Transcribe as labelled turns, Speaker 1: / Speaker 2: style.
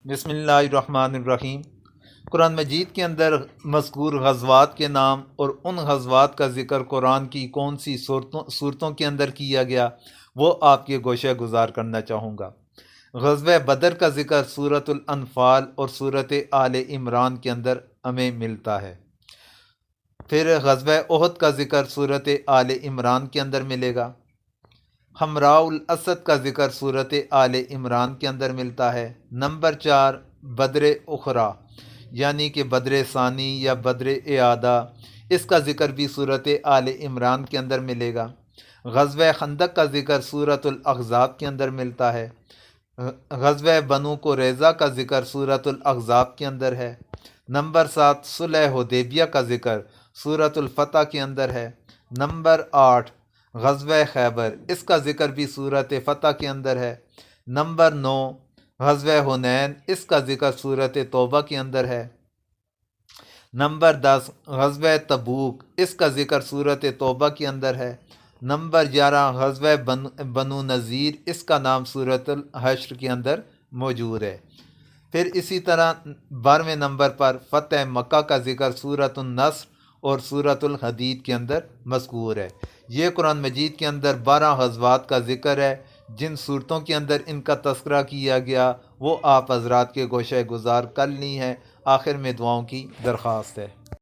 Speaker 1: بسم اللہ الرحمن الرحیم۔ قرآن مجید کے اندر مذکور غزوات کے نام اور ان غزوات کا ذکر قرآن کی کون سی صورتوں کے اندر کیا گیا وہ آپ کے گوشہ گزار کرنا چاہوں گا۔ غزوہ بدر کا ذکر سورۃ الانفال اور سورۃ آل عمران کے اندر ہمیں ملتا ہے۔ پھر غزوہ احد کا ذکر سورۃ آل عمران کے اندر ملے گا۔ حمراء الاسد کا ذکر سورۃ آل عمران کے اندر ملتا ہے۔ نمبر 4 بدر اخری یعنی کہ بدر ثانی یا بدر اعادہ، اس کا ذکر بھی سورۃ آل عمران کے اندر ملے گا۔ غزوہ خندق کا ذکر سورۃ الاحزاب کے اندر ملتا ہے۔ غزوہ بنو قریظہ کا ذکر سورۃ الاحزاب کے اندر ہے۔ نمبر 7 صلح حدیبیہ کا ذکر سورۃ الفتح کے اندر ہے۔ نمبر 8 غزوہ خیبر، اس کا ذکر بھی سورۃ فتح کے اندر ہے۔ نمبر 9 غزوہ حنین، اس کا ذکر سورۃ توبہ کے اندر ہے۔ نمبر 10 غزوہ تبوک، اس کا ذکر سورۃ توبہ کے اندر ہے۔ نمبر 11 غزوہ بنو نذیر، اس کا نام سورۃ الحشر کے اندر موجود ہے۔ پھر اسی طرح 12ویں نمبر پر فتح مکہ کا ذکر سورۃ النصر اور سورۃ الحدید کے اندر مذکور ہے۔ یہ قرآن مجید کے اندر 12 غزوات کا ذکر ہے۔ جن صورتوں کے اندر ان کا تذکرہ کیا گیا وہ آپ حضرات کے گوشہ گزار کر لی ہیں۔ آخر میں دعاؤں کی درخواست ہے۔